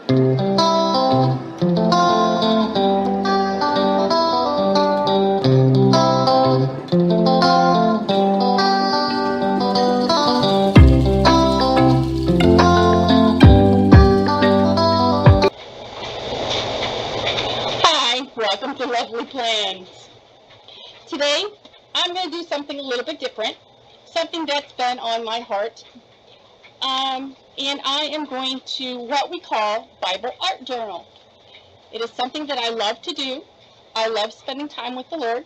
Hi, welcome to Lovely Plans. Today, I'm going to do something a little bit different, something that's been on my heart, and I am going to what we call Bible Art Journal. It is something that I love to do. I love spending time with the Lord,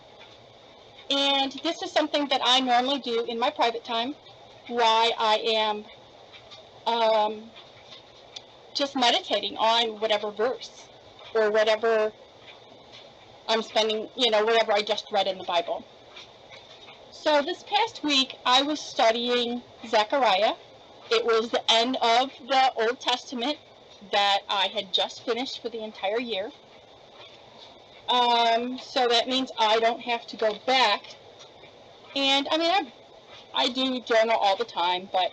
and this is something that I normally do in my private time while I am just meditating on whatever verse or whatever I'm spending, whatever I just read in the Bible. So this past week, I was studying Zechariah. It was the end of the Old Testament that I had just finished for the entire year. So that means I don't have to go back. And I do journal all the time, but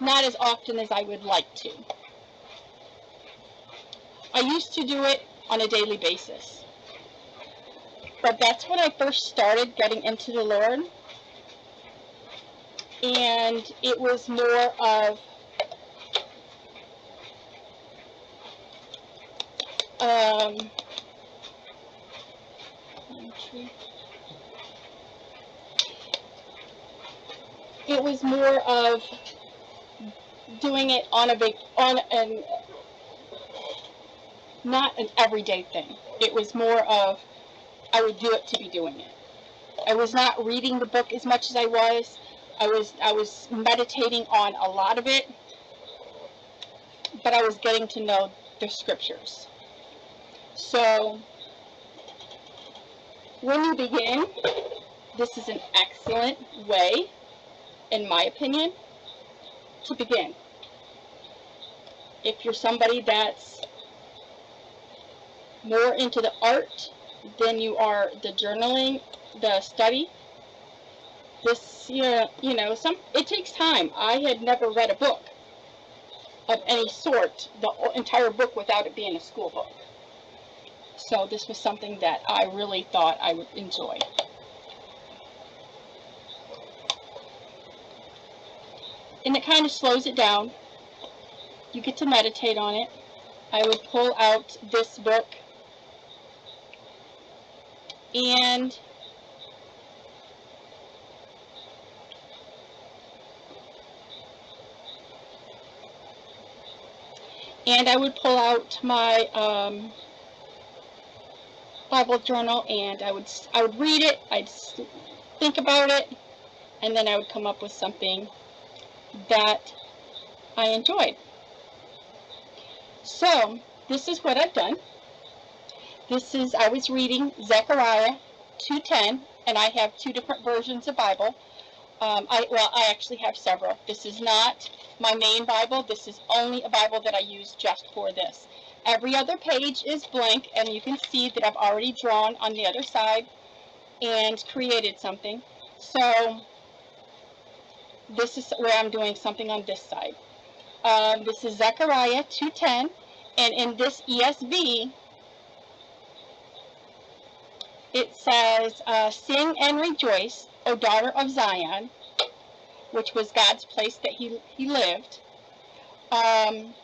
not as often as I would like to. I used to do it on a daily basis. But that's when I first started getting into the Lord. And it was more of it was more of doing it on not an everyday thing. It was more of I would do it to be doing it. I was not reading the book as much as I was. I was meditating on a lot of it, but I was getting to know the scriptures. So when you begin, this is an excellent way, in my opinion, to begin. If you're somebody that's more into the art than you are the journaling, the study, this, it takes time. I had never read a book of any sort, the entire book, without it being a school book. So this was something that I really thought I would enjoy. And it kind of slows it down. You get to meditate on it. I would pull out this book and I would pull out my Bible journal, and I would read it, I'd think about it, and then I would come up with something that I enjoyed. So this is what I've done. I was reading Zechariah 2:10, and I have two different versions of Bible. I actually have several. This is not my main Bible. This is only a Bible that I use just for this. Every other page is blank, and you can see that I've already drawn on the other side and created something. So this is where I'm doing something on this side. This is Zechariah 2:10, and in this ESV, it says, "Sing and rejoice, O daughter of Zion," which was God's place that he lived. And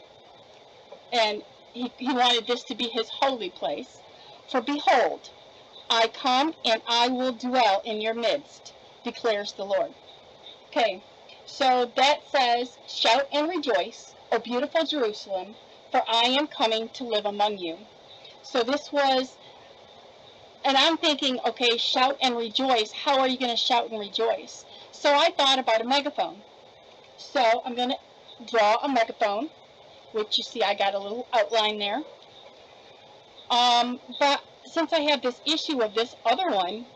he wanted this to be his holy place. "For behold, I come and I will dwell in your midst, declares the Lord." Okay, so that says, "Shout and rejoice, O beautiful Jerusalem, for I am coming to live among you." So this was, and I'm thinking, okay, shout and rejoice. How are you going to shout and rejoice? So I thought about a megaphone. So I'm going to draw a megaphone, which you see I got a little outline there. But since I have this issue of this other one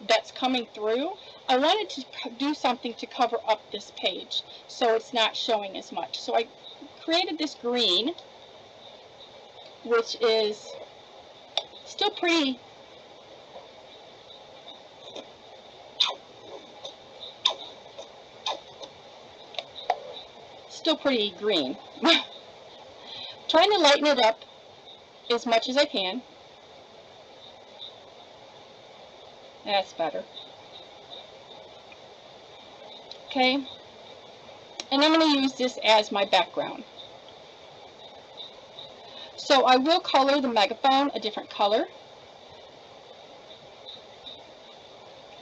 that's coming through, I wanted to do something to cover up this page so it's not showing as much. So I created this green, which is still pretty green. trying to lighten it up as much as I can. That's better. Okay, and I'm going to use this as my background. So I will color the megaphone a different color,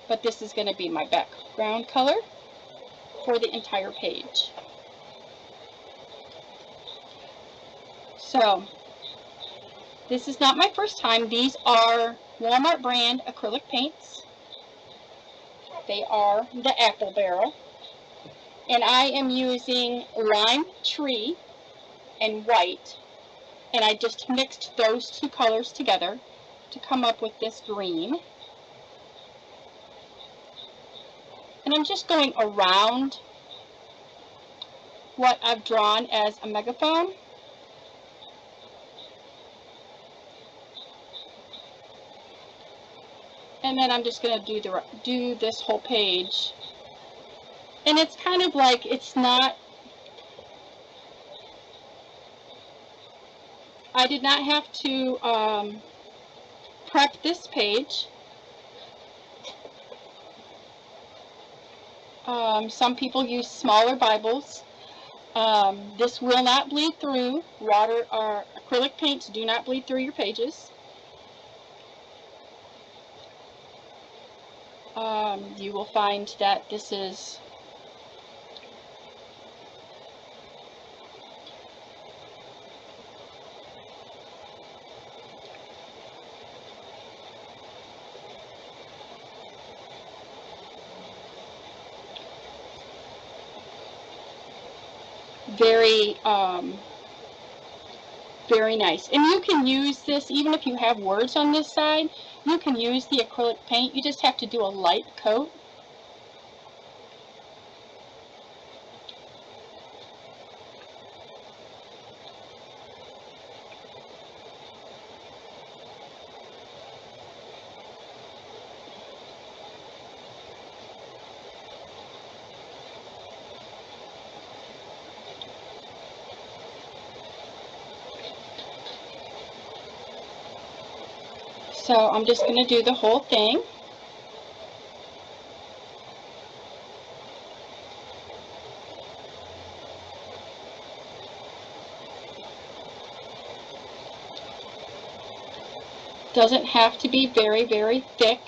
but this is going to be my background color for the entire page. So this is not my first time. These are Walmart brand acrylic paints. They are the Apple Barrel. And I am using lime tree and white. And I just mixed those two colors together to come up with this green. And I'm just going around what I've drawn as a megaphone. And then I'm just going to do this whole page. And it's kind of like, it's not, I did not have to prep this page. Some people use smaller Bibles. This will not bleed through. Water or acrylic paints do not bleed through your pages. You will find that this is very, very nice. And you can use this, even if you have words on this side, you can use the acrylic paint. You just have to do a light coat. So I'm just going to do the whole thing. Doesn't have to be very, very thick.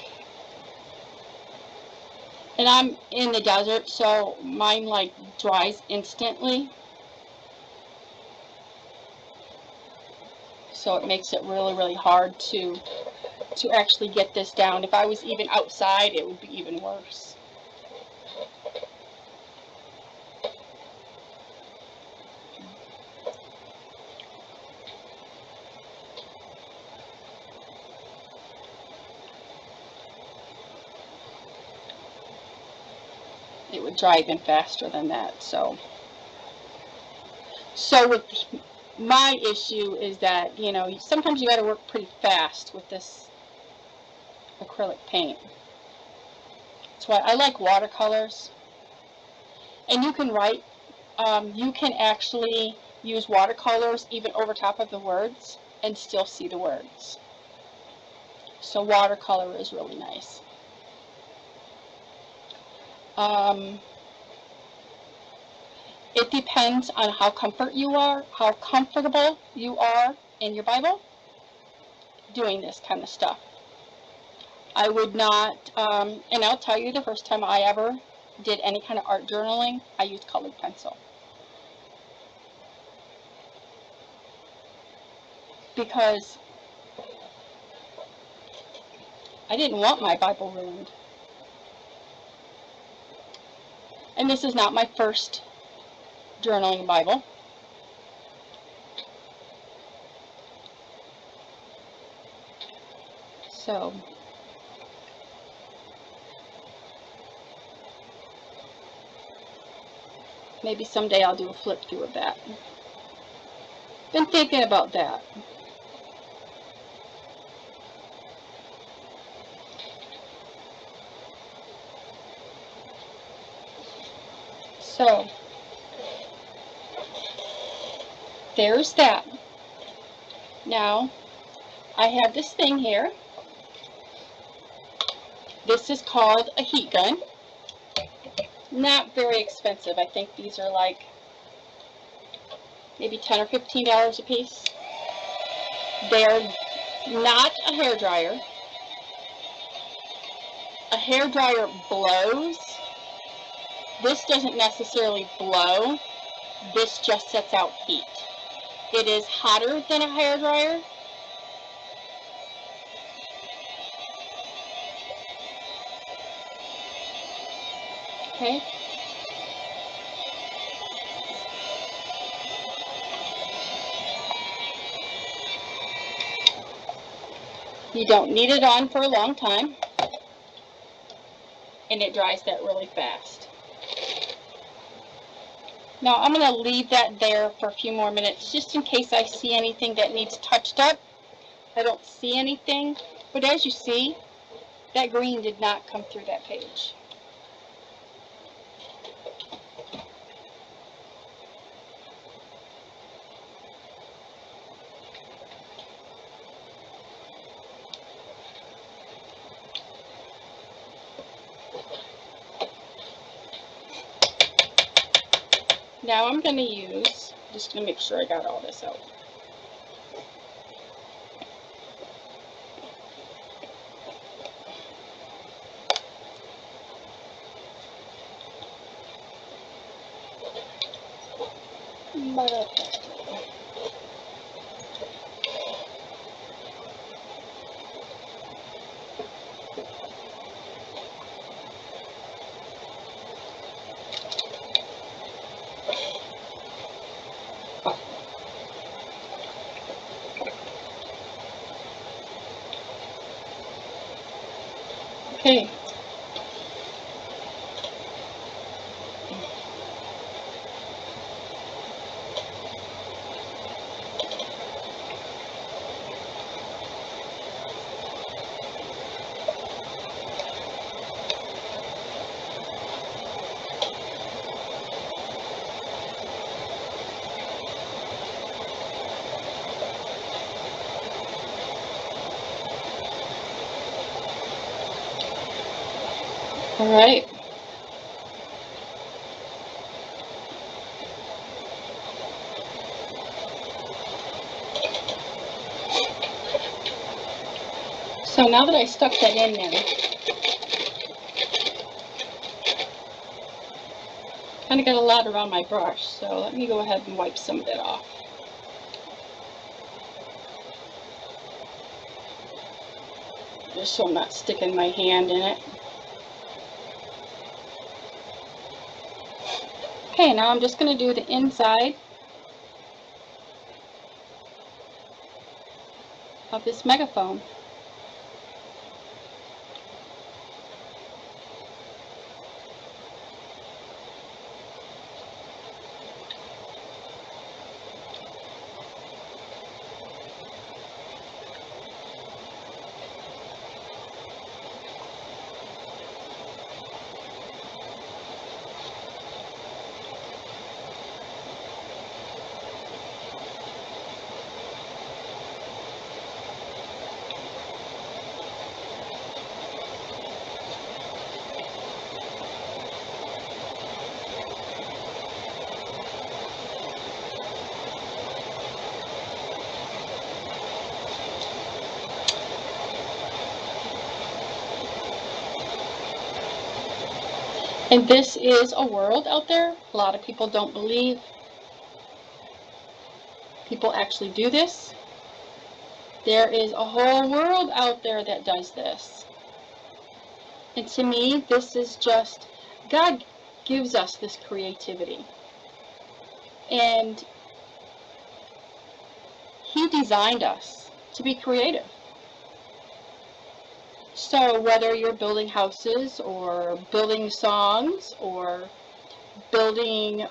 And I'm in the desert, so mine like dries instantly. So it makes it really, really hard to actually get this down. If I was even outside, it would be even worse. It would dry even faster than that. So with my issue is that, you know, sometimes you got to work pretty fast with this acrylic paint. That's why I like watercolors. And you can write, you can actually use watercolors even over top of the words and still see the words. So watercolor is really nice. It depends on how comfortable you are in your Bible doing this kind of stuff. I would not, and I'll tell you, the first time I ever did any kind of art journaling, I used colored pencil. Because I didn't want my Bible ruined. And this is not my first journaling Bible. So maybe someday I'll do a flip through of that. Been thinking about that. So there's that. Now, I have this thing here. This is called a heat gun. Not very expensive. I think these are like maybe $10 or $15 a piece. They're not a hair dryer. A hair dryer blows. This doesn't necessarily blow. This just sets out heat. It is hotter than a hair dryer. Okay. You don't need it on for a long time, and it dries that really fast. Now I'm going to leave that there for a few more minutes just in case I see anything that needs touched up. I don't see anything, but as you see, that green did not come through that page. Now I'm going to use, just going to make sure I got all this out. Okay. All right. So now that I stuck that in there, kind of got a lot around my brush, so let me go ahead and wipe some of it off. Just so I'm not sticking my hand in it. Okay, now I'm just going to do the inside of this megaphone. And this is a world out there. A lot of people don't believe people actually do this. There is a whole world out there that does this. And to me, this is just, God gives us this creativity. And He designed us to be creative. So whether you're building houses or building songs or building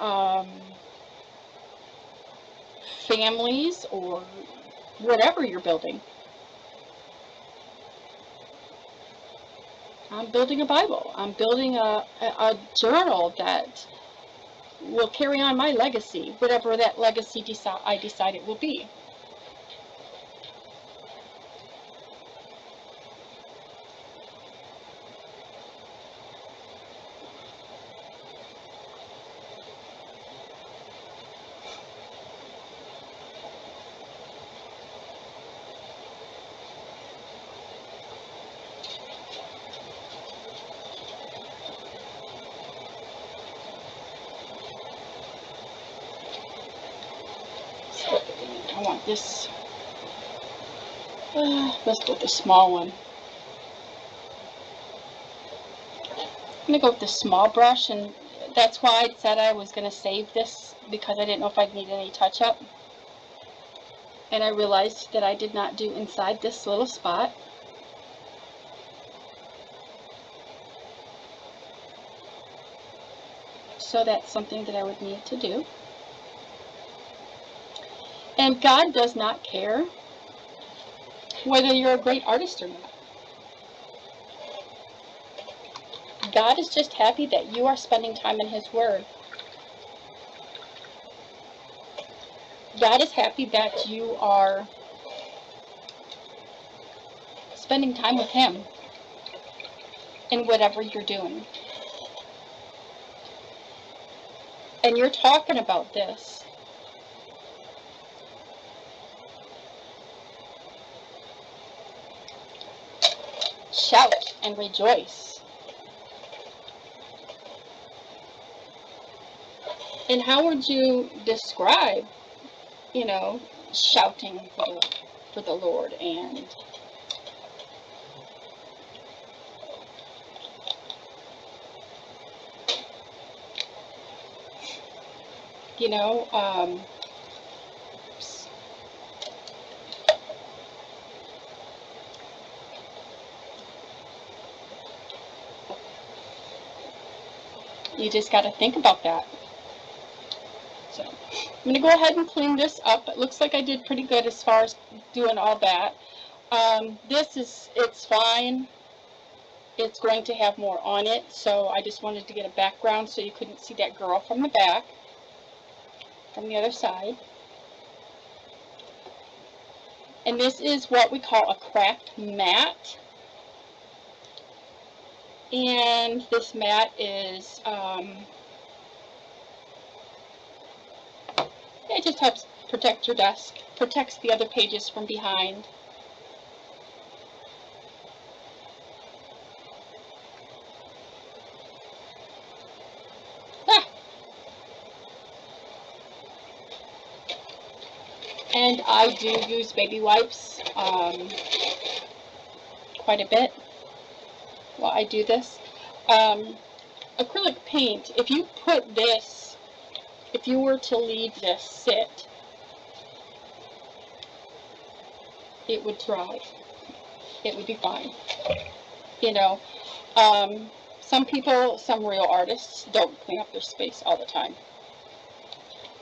families or whatever you're building. I'm building a Bible. I'm building a journal that will carry on my legacy, whatever that legacy I decide it will be. I want this. Let's go with the small one. I'm going to go with the small brush, and that's why I said I was going to save this, because I didn't know if I'd need any touch-up. And I realized that I did not do inside this little spot. So that's something that I would need to do. And God does not care whether you're a great artist or not. God is just happy that you are spending time in His Word. God is happy that you are spending time with Him in whatever you're doing. And you're talking about this. Shout and rejoice. And how would you describe, shouting for the Lord and you just got to think about that. So I'm going to go ahead and clean this up. It looks like I did pretty good as far as doing all that. It's fine. It's going to have more on it, so I just wanted to get a background so you couldn't see that girl from the back, from the other side. And this is what we call a craft mat. And this mat is, it just helps protect your desk, protects the other pages from behind. And I do use baby wipes quite a bit while I do this. Acrylic paint, if you were to leave this sit, it would dry. It would be fine. Some real artists don't clean up their space all the time.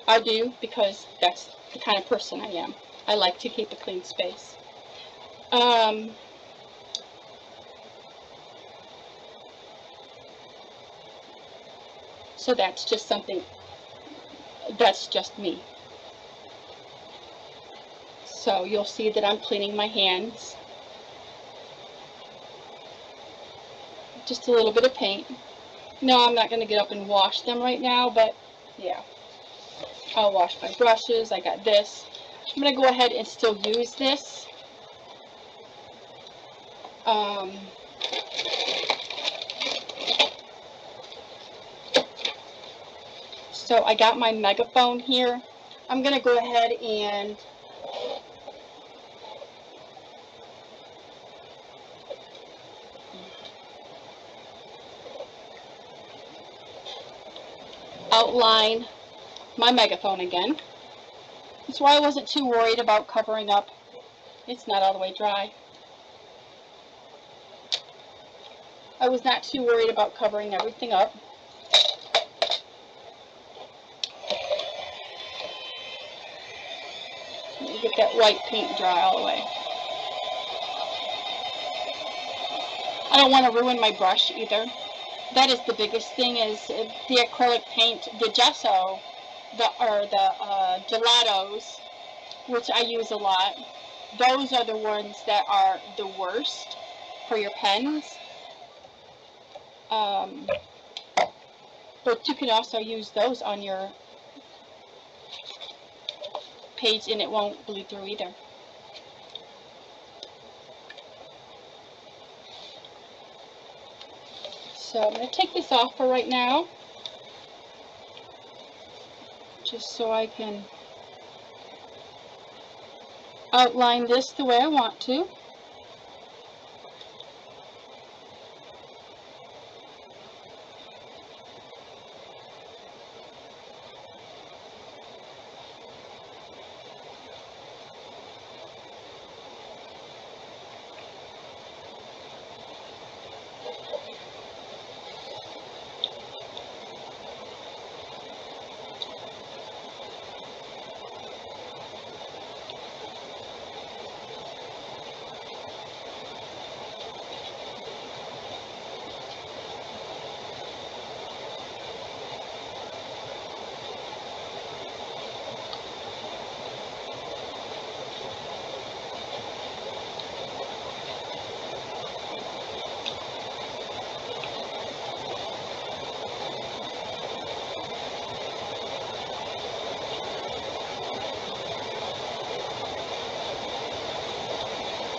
I do, because that's the kind of person I am. I like to keep a clean space. So that's just me. So you'll see that I'm cleaning my hands. Just a little bit of paint. No, I'm not going to get up and wash them right now, but yeah. I'll wash my brushes. I got this. I'm going to go ahead and still use this. So I got my megaphone here. I'm going to go ahead and outline my megaphone again. That's why I wasn't too worried about covering up. It's not all the way dry. I was not too worried about covering everything up. Let me get that white paint dry all the way. I don't want to ruin my brush either. That is the biggest thing, is the acrylic paint, the gesso, the gelatos, which I use a lot. Those are the ones that are the worst for your pens. But you can also use those on your page and it won't bleed through either. So I'm going to take this off for right now, just so I can outline this the way I want to.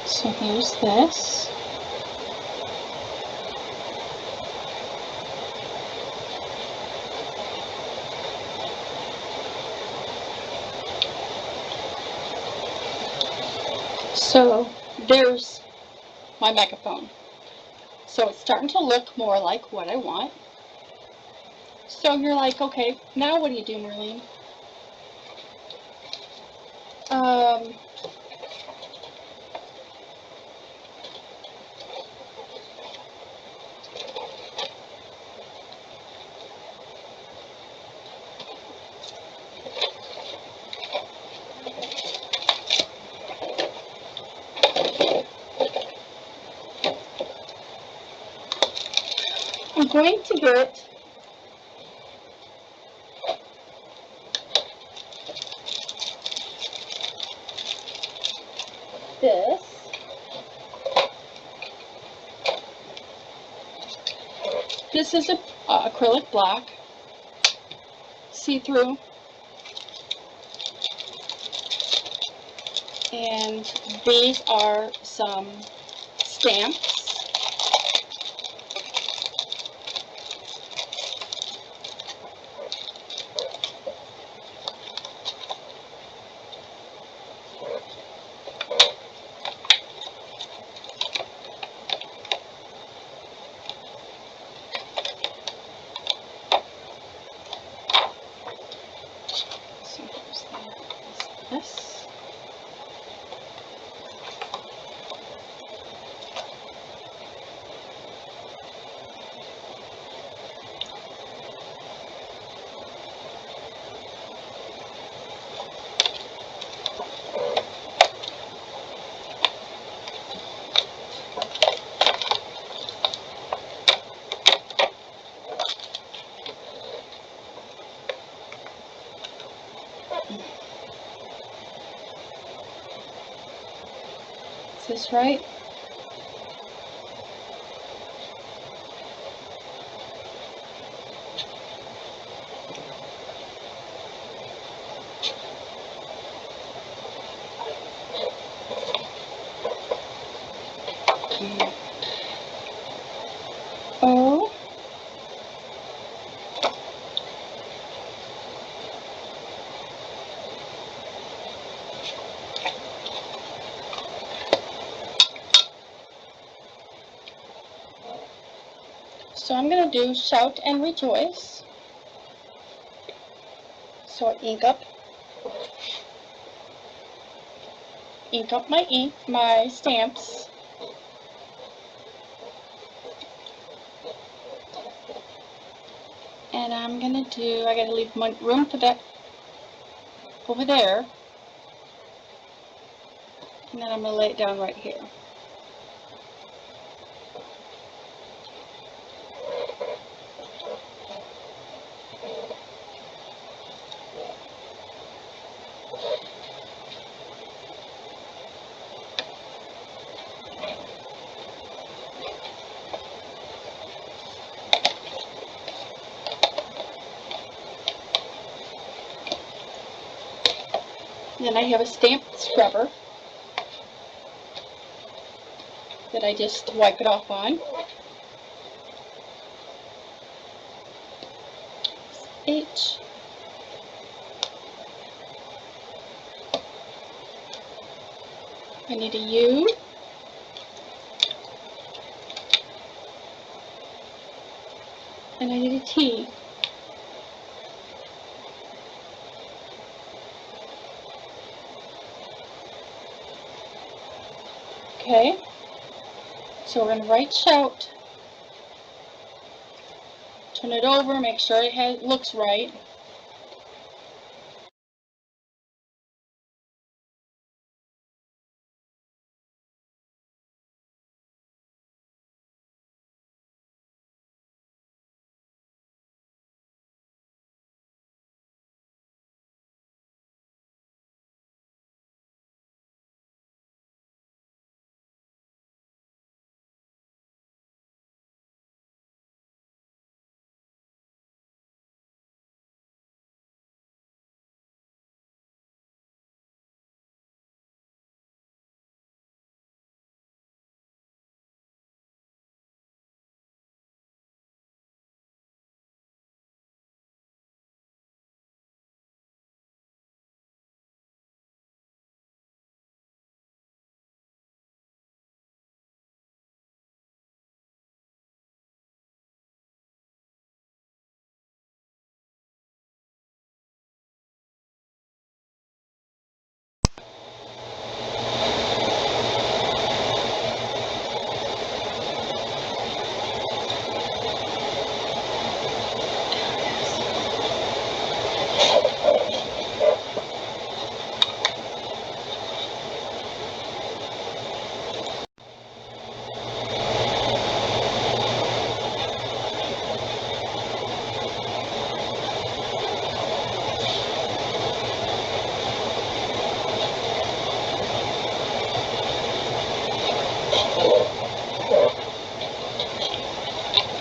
So here's this. So there's my megaphone. So it's starting to look more like what I want. So you're like, okay, now what do you do, Marlene? I'm going to get this. This is a acrylic block, see-through, and these are some stamps. This. Is this right? Oh. So I'm going to do Shout and Rejoice. So I ink up my stamps. And I'm going to do, I got to leave my room for that over there. And then I'm going to lay it down right here. Then I have a stamp scrubber that I just wipe it off on. H. I need a U. And I need a T. Okay. So we're going to write shout. Turn it over, make sure it looks right.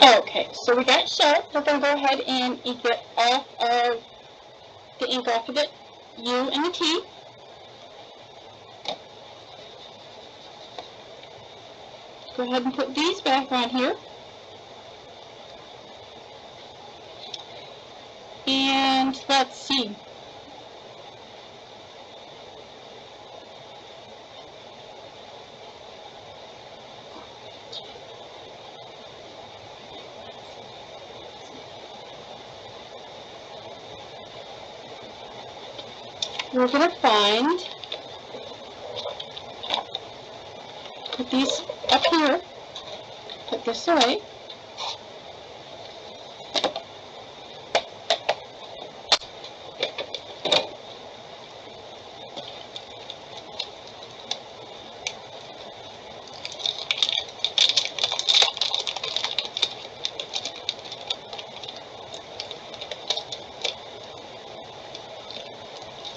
Okay, so we got shout. We're going to go ahead and get off of the ink off of the U and the T. Go ahead and put these back on here. And let's see. We're going to put these up here, put this away.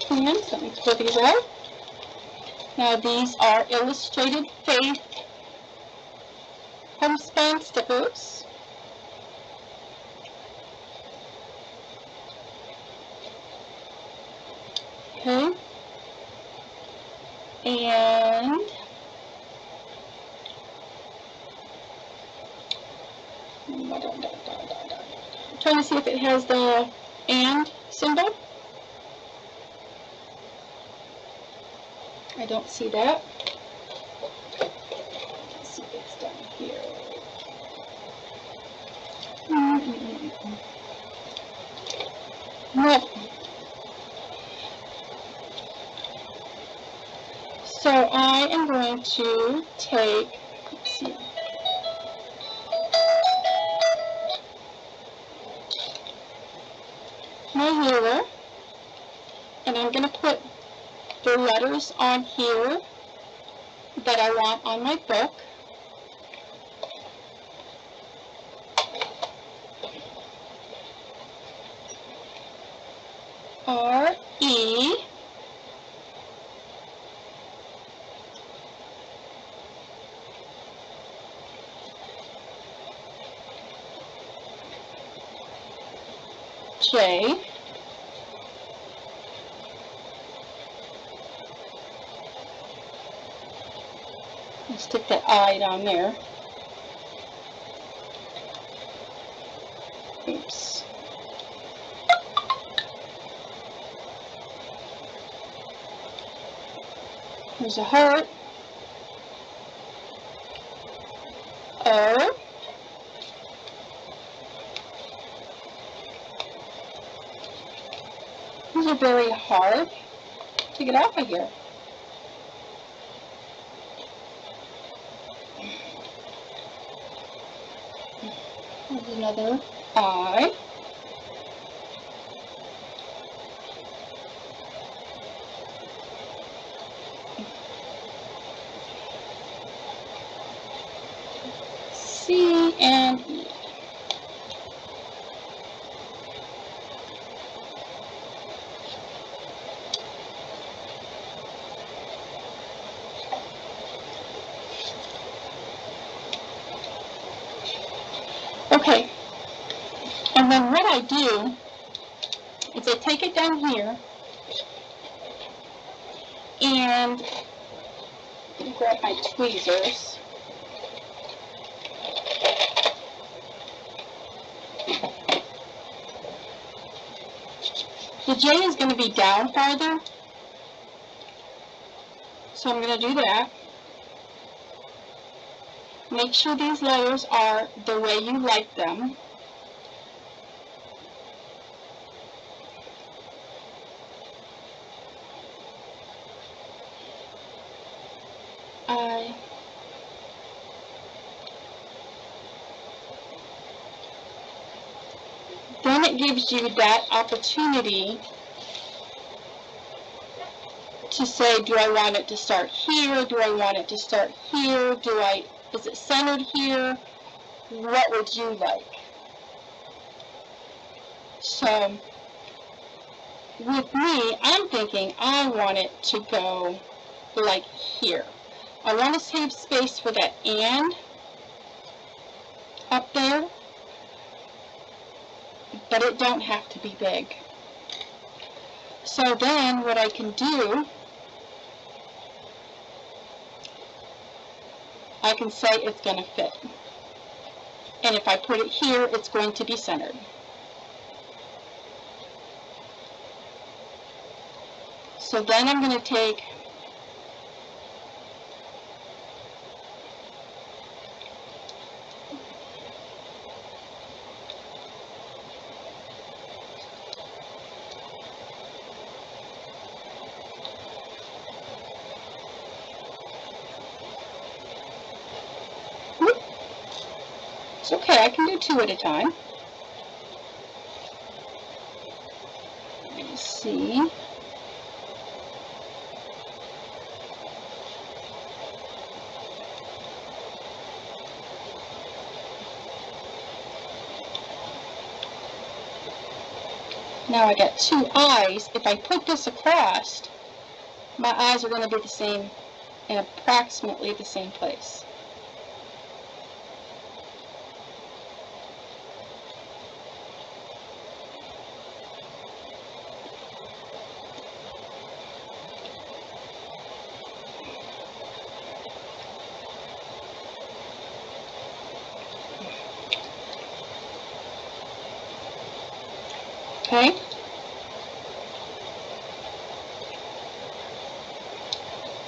And let me pull these out. Now these are Illustrated Faith homespun stickers. Okay. And I'm trying to see if it has the and symbol. I don't see that. Let's see if it's down here. Nope. So I am going to take, let's see, my ruler, and I'm going to put the letters on here that I want on my book. R-E, J, and stick that I down there. Oops. There's a heart. O. These are very hard to get off of here. Here's another I. C and E. Okay, and then what I do is I take it down here and grab my tweezers. The J is going to be down farther, so I'm going to do that. Make sure these letters are the way you like them. Then it gives you that opportunity to say, do I want it to start here? Do I want it to start here? Is it centered here? What would you like? So with me, I'm thinking I want it to go like here. I want to save space for that and up there, but it don't have to be big. So then what I can do, I can say it's going to fit. And if I put it here, it's going to be centered. So then I'm going to take it's okay, I can do two at a time. Let me see. Now I got two eyes. If I put this across, my eyes are going to be the same in approximately the same place. Okay?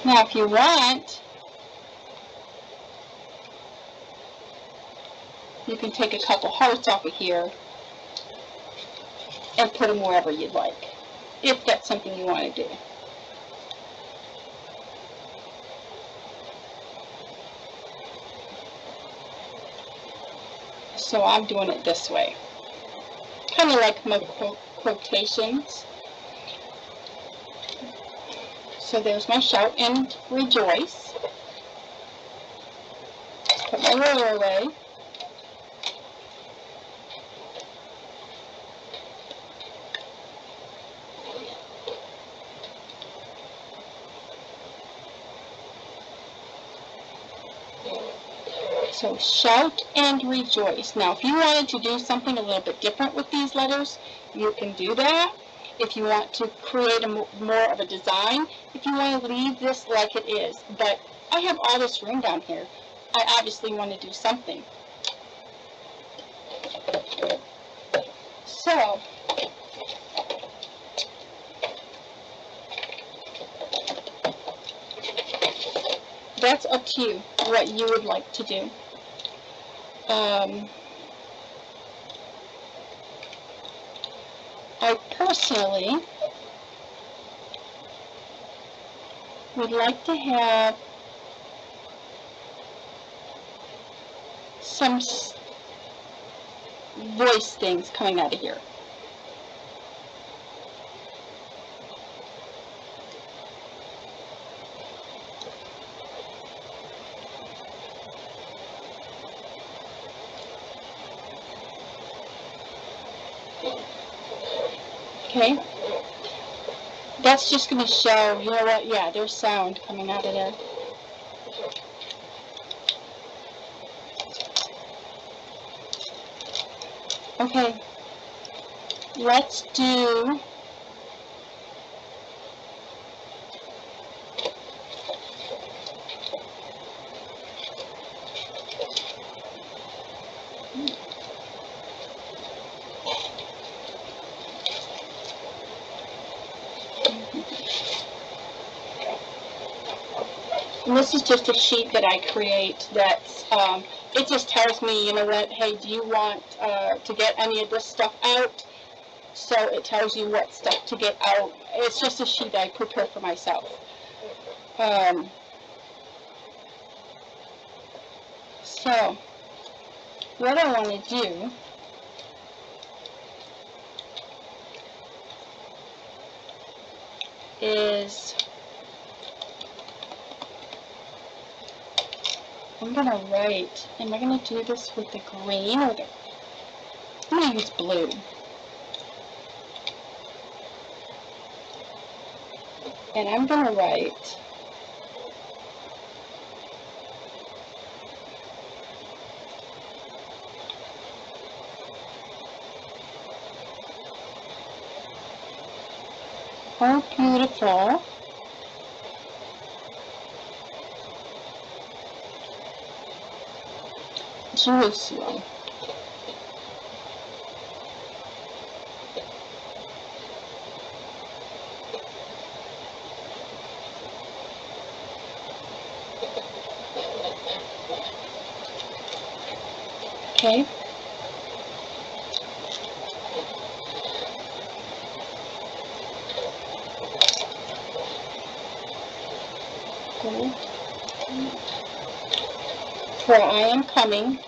Now if you want, you can take a couple hearts off of here and put them wherever you'd like, if that's something you want to do. So I'm doing it this way. Kind of like my quotations. So there's my shout and rejoice. Put my roller away. So shout and rejoice. Now if you wanted to do something a little bit different with these letters, you can do that. If you want to create more of a design, if you want to leave this like it is. But I have all this room down here. I obviously want to do something. So that's up to you, what you would like to do. I personally would like to have some voice things coming out of here. Okay, that's just going to show, you know what, yeah, there's sound coming out of there. Okay, let's do and this is just a sheet that I create that's, it just tells me, you know what, hey, do you want to get any of this stuff out? So it tells you what stuff to get out. It's just a sheet I prepare for myself. So what I want to do is I'm going to write, am I going to do this with the green or the, I'm going to use blue. And I'm going to write "Oh, beautiful Jerusalem." Okay. Good. For I am coming.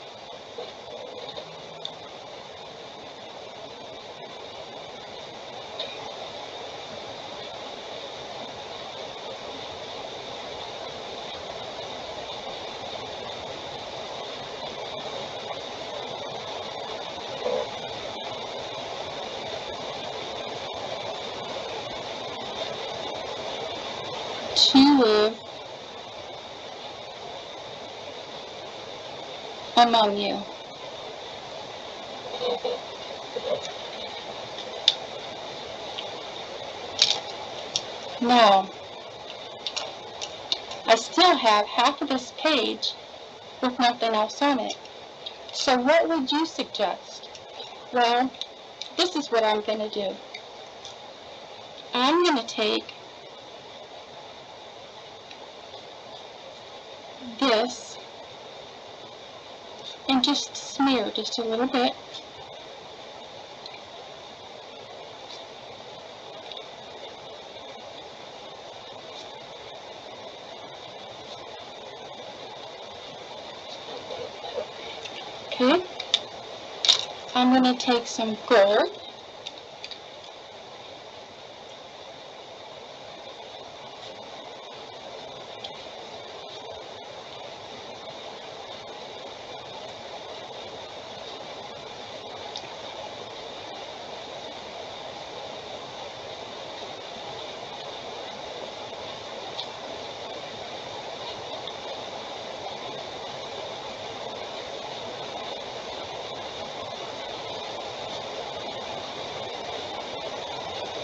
To live among you. Now, I still have half of this page with nothing else on it. So what would you suggest? Well, this is what I'm going to do. I'm going to take this and just smear just a little bit. Okay. I'm going to take some gold.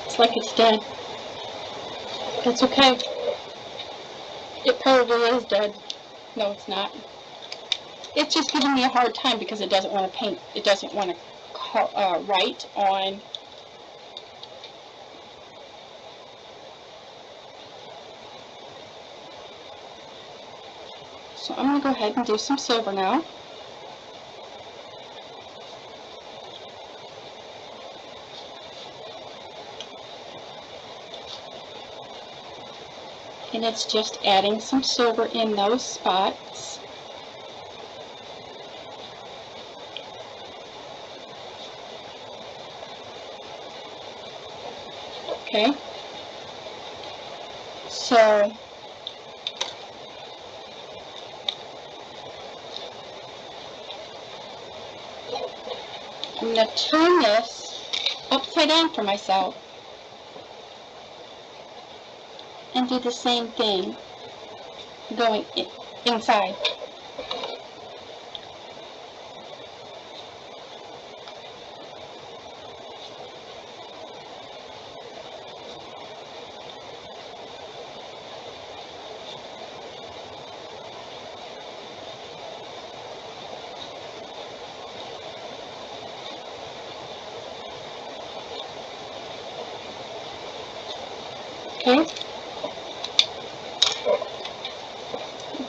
It's like it's dead. That's okay. It probably is dead. No, it's not. It's just giving me a hard time because it doesn't want to paint. It doesn't want to write on. So I'm going to go ahead and do some silver now. And it's just adding some silver in those spots. Okay, so I'm going to turn this upside down for myself and do the same thing going inside. Okay,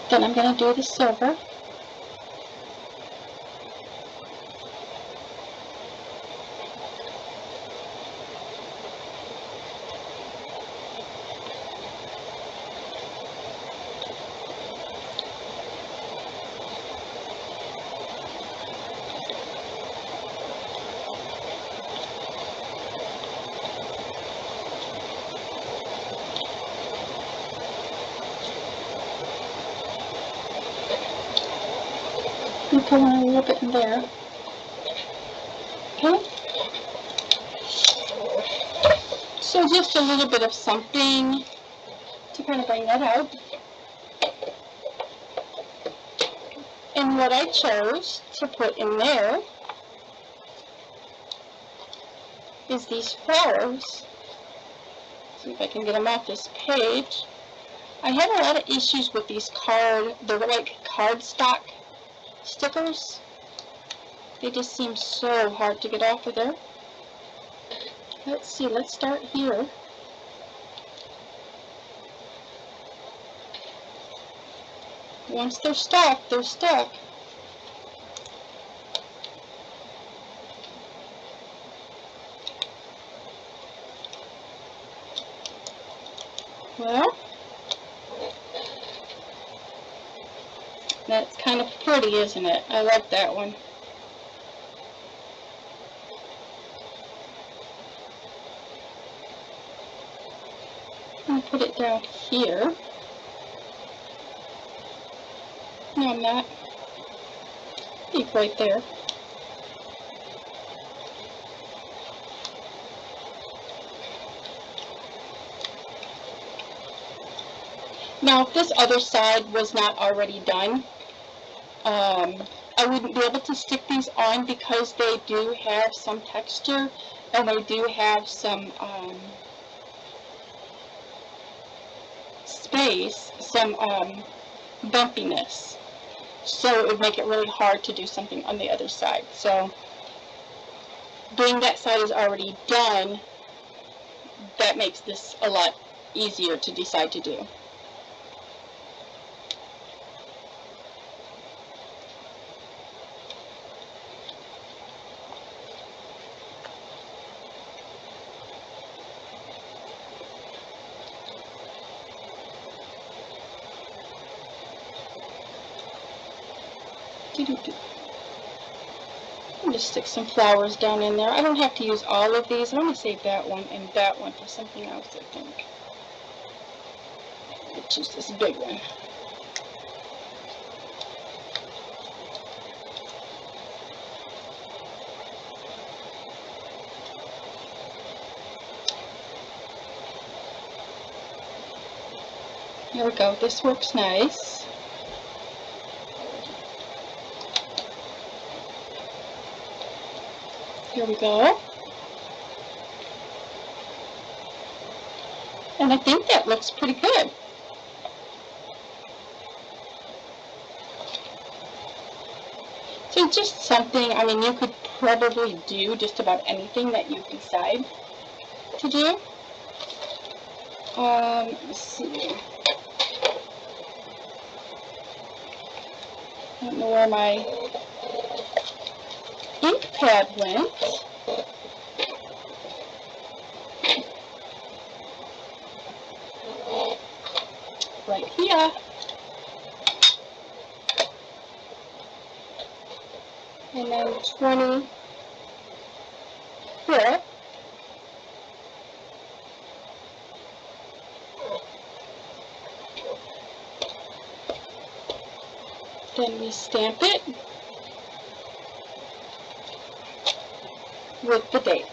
then I'm going to do the silver. And put on a little bit in there. Okay, so just a little bit of something to kind of bring that out. And what I chose to put in there is these flowers. See if I can get them off this page. I have a lot of issues with these they're like cardstock stickers. They just seem so hard to get off of there. Let's see, let's start here. Once they're stuck, they're stuck. Well, that's kind of pretty, isn't it? I like that one. I'll put it down here. No, I'm not. Keep right there. Now, if this other side was not already done, I wouldn't be able to stick these on because they do have some texture and they do have some space, some bumpiness. So it would make it really hard to do something on the other side. So being that side is already done, that makes this a lot easier to decide to do. I'm just stick some flowers down in there. I don't have to use all of these. I'm going to save that one and that one for something else, I think. Which is this big one. Here we go. This works nice. Here we go. And I think that looks pretty good. So just something, I mean, you could probably do just about anything that you decide to do. Let's see. I don't know where my ink pad went. right here. And then 24. Then we stamp it with the date.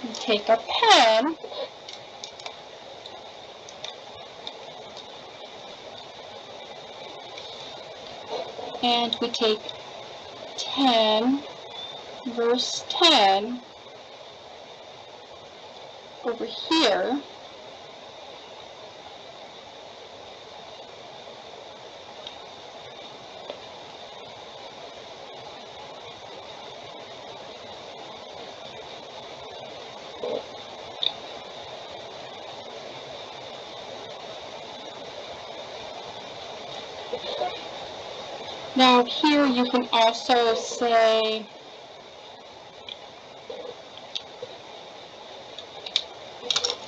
We take our pen and we take 10, verse 10 over here. Now here you can also say,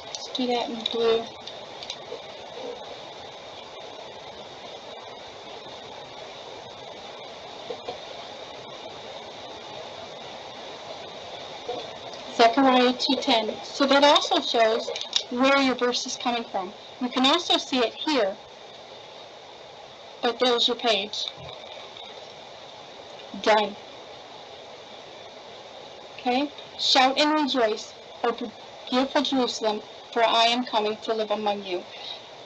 let's do that in blue. Zechariah 2:10. So that also shows where your verse is coming from. You can also see it here, but there's your page. Done. Okay? Shout and rejoice, O beautiful Jerusalem, for I am coming to live among you.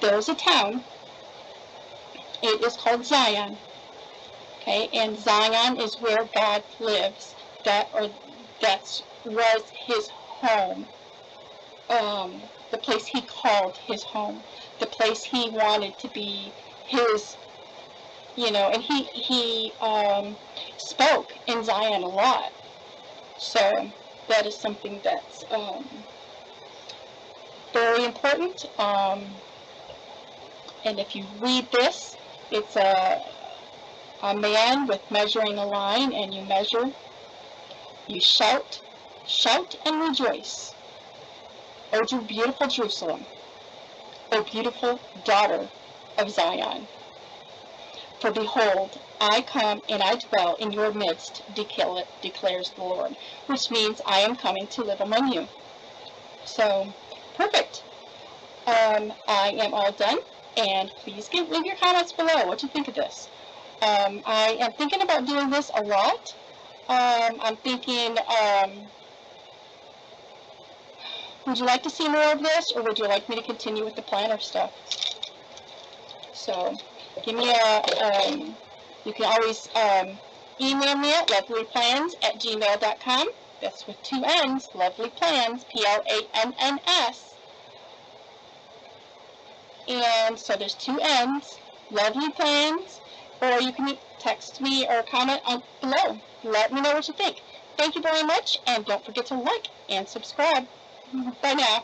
There's a town. It is called Zion. Okay? And Zion is where God lives. That was his home. The place he called his home. The place he wanted to be his, and he spoke in Zion a lot. So that is something that's very important. And if you read this, it's a man with measuring a line, and you measure, you shout and rejoice. O beautiful Jerusalem, O beautiful daughter of Zion. For behold, I come and I dwell in your midst, declares the Lord, which means I am coming to live among you. So, perfect. I am all done, and please leave your comments below. What do you think of this? I am thinking about doing this a lot. I'm thinking, would you like to see more of this, or would you like me to continue with the planner stuff? So, give me you can always email me at lovelyplans@gmail.com. That's with 2 N's, lovelyplans, P-L-A-N-N-S. And so there's 2 N's, lovelyplans, or you can text me or comment below. Let me know what you think. Thank you very much, and don't forget to like and subscribe. Bye now.